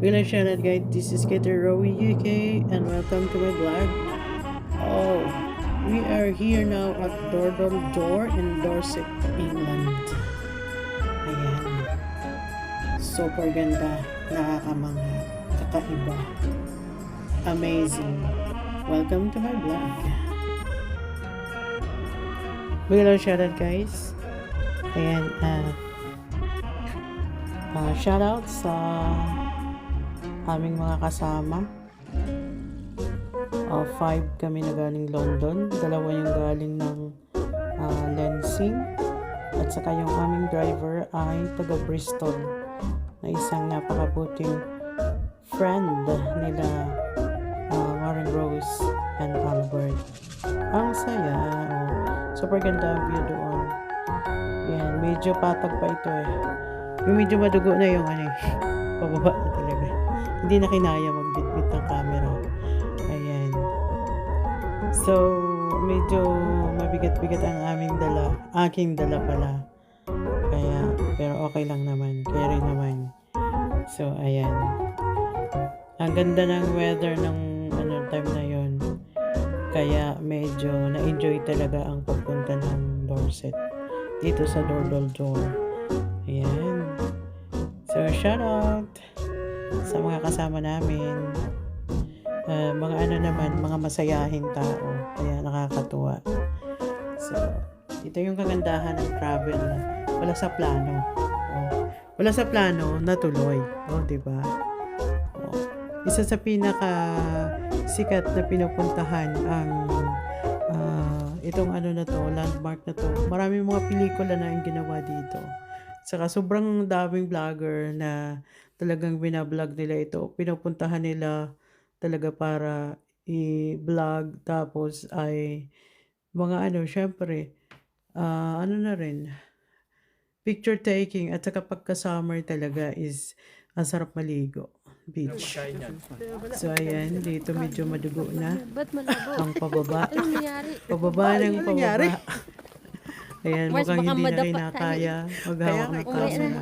Hello, shoutout guys. This is Skater Rowie UK and welcome to my vlog. Oh, we are here now at Dordon Door in Dorset, England. Ayan. Super ganda. Nakakamangha. Kakaiba. Amazing. Welcome to my vlog. Hello, shoutout guys. Ayan. Shoutout sa aming mga kasama. 5 kami na galing London, 2 yung galing ng Lansing, at saka yung aming driver ay taga Bristol na isang napakabuting friend nila Warren Rose and Albert. Ang saya, super ganda ang view doon. Yan, medyo patag pa ito yung medyo madugo na yung pababa na talaga. Hindi na kinaya magbitbit ng camera. Ayan. So, medyo mabigat-bigat ang aming dala. Aking dala pala. Kaya, pero okay lang naman. Carry naman. So, ayan. Ang ganda ng weather ng time na yon. Kaya, medyo na-enjoy talaga ang pagpunta ng Dorset. Dito sa Dordon Door. Ayan. So, shout out sa mga kasama namin. Mga mga masayahing tao. Kaya nakakatuwa. So, ito yung kagandahan ng travel. Wala sa plano. Wala sa plano, natuloy. Diba? Isa sa pinaka sikat na pinupuntahan ang itong na to, landmark na to. Maraming mga pelikula na yung ginawa dito. Saka sobrang daming vlogger na talagang binablog nila ito. Pinupuntahan nila talaga para i-vlog. Tapos ay mga syempre, na rin, picture taking. At saka pagka-summer talaga is ang sarap maligo. Beach. So ayan, dito medyo madugo na ang pababa. Pababa ng pababa. Ayan, mukhang hindi na kayo nakaya maghawak ng camera.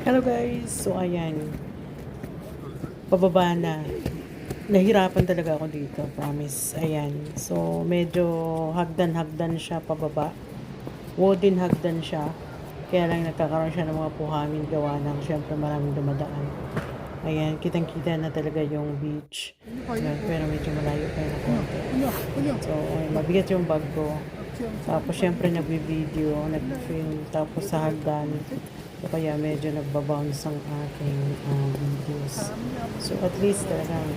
Hello guys! So ayan, pababa na. Nahirapan talaga ako dito, promise. Ayan, so medyo hagdan-hagdan siya pababa. Wooden hagdan siya. Kaya lang nagkakaroon siya ng mga puhangin gawa ng syempre maraming dumadaan. Ayan, kitang-kita na talaga yung beach. Ayan, pero medyo malayo pa yun na konti. So, ayan, mabigat yung bag ko. Tapos, syempre, nagbi-video, nag-film. Tapos, sa hagdan. So, kaya medyo nagbabounce ang aking videos. So, at least talagang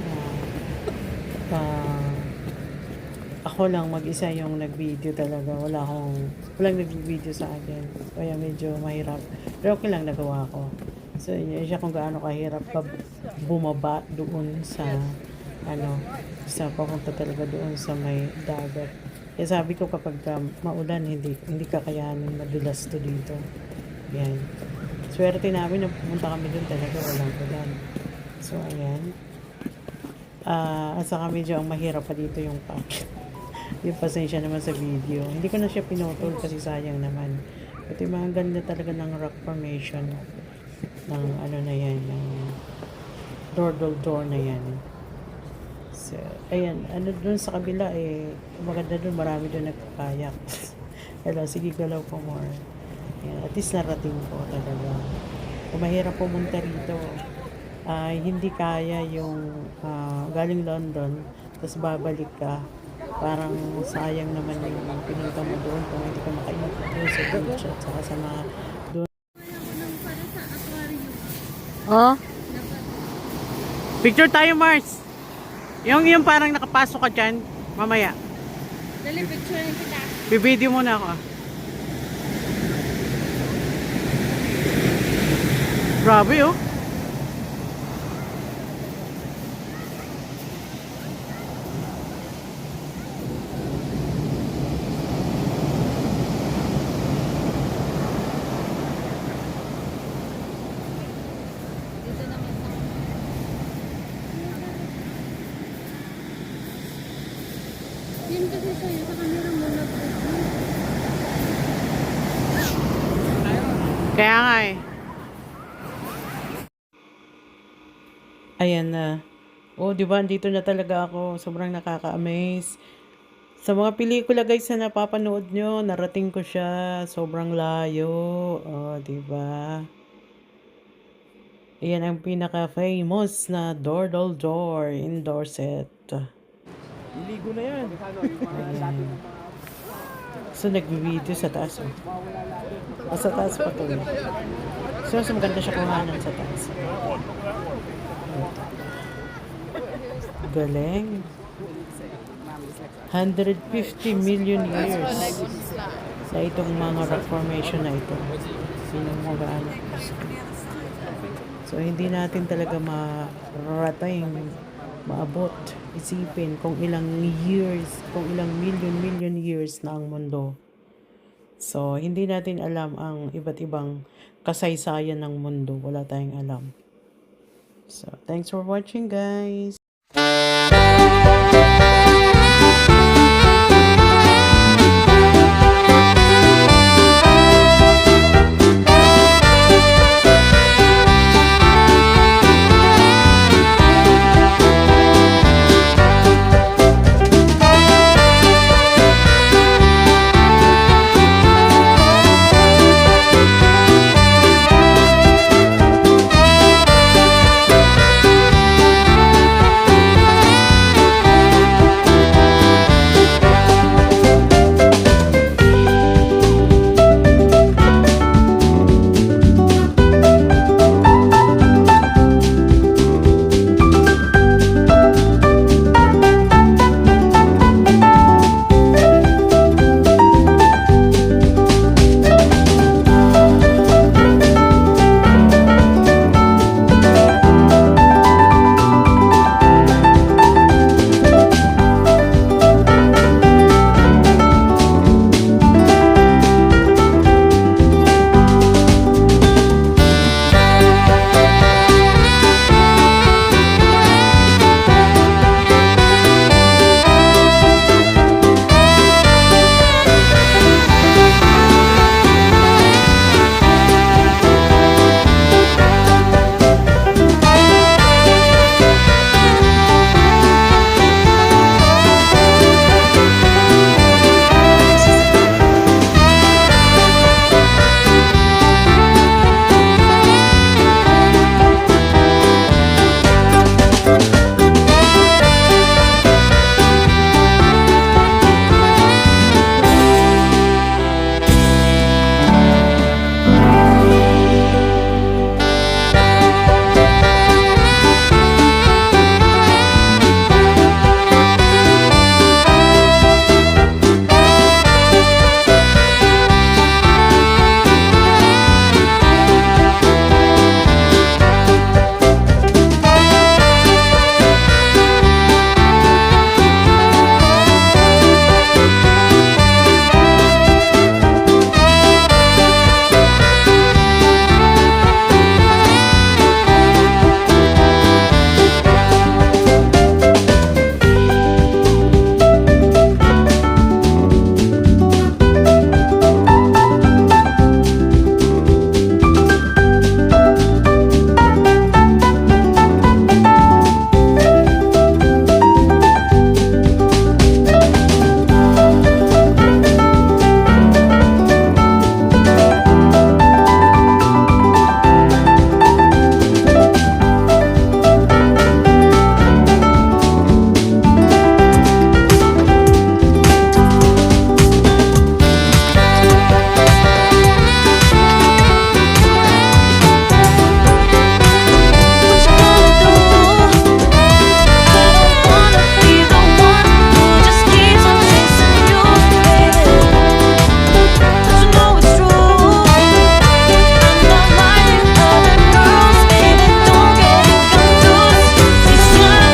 ako lang mag-isa yung nag-video talaga. Walang nag-video sa akin. Kaya medyo mahirap. Pero okay lang nagawa ko. So, yun siya kung gaano kahirap bumaba doon sa sa papunta talaga doon sa may dagat. Kaya sabi ko kapag maulan, hindi kakayanin, madulas to dito. Yan. Swerte namin na pumunta kami doon talaga, walang ulan. So, ayan. At saka medyo ang mahirap pa dito yung pack. Yung pasensya naman sa video. Hindi ko na siya pinutol kasi sayang naman. Ito yung mga ganda talaga ng rock formation. Ng na yan, ng door na yan. So, ayan, dun sa kabila maganda dun, marami dun nagkayak. Hello, sige galaw po more. Ayan, at least narating ko talaga. Kung mahirap pumunta rito, hindi kaya yung galing London, tapos babalik ka. Parang sayang naman yung pinunta mo doon kung hindi ka makaikot doon sa beach at saka sa mga doon. Oh? Picture tayo, Mars. Yung parang nakapasok ka dyan, mamaya. Dali, picture kita. Bibideo muna ako. Grabe, oh. Dito naman sa... Yan kasi sa'yo, sa camera mo na. Kaya nga eh. Ayan na. Oh, di ba? Dito na talaga ako. Sobrang nakaka-amaze. Sa mga pelikula guys na napapanood nyo, narating ko siya. Sobrang layo. Oh, di ba? Ayan ang pinaka-famous na door in Dorset. Iligo na yan. Ayan. So, nag-video sa taas. Oh. Sa taas pa to. So, mas maganda siya kuhanan sa taas. Galing. 150 million years na itong mga rock formation na ito. Sino mo gaano. So, hindi natin talaga marating, maabot, isipin kung ilang years, kung ilang million years na ang mundo. So, hindi natin alam ang iba't ibang kasaysayan ng mundo. Wala tayong alam. So, thanks for watching guys.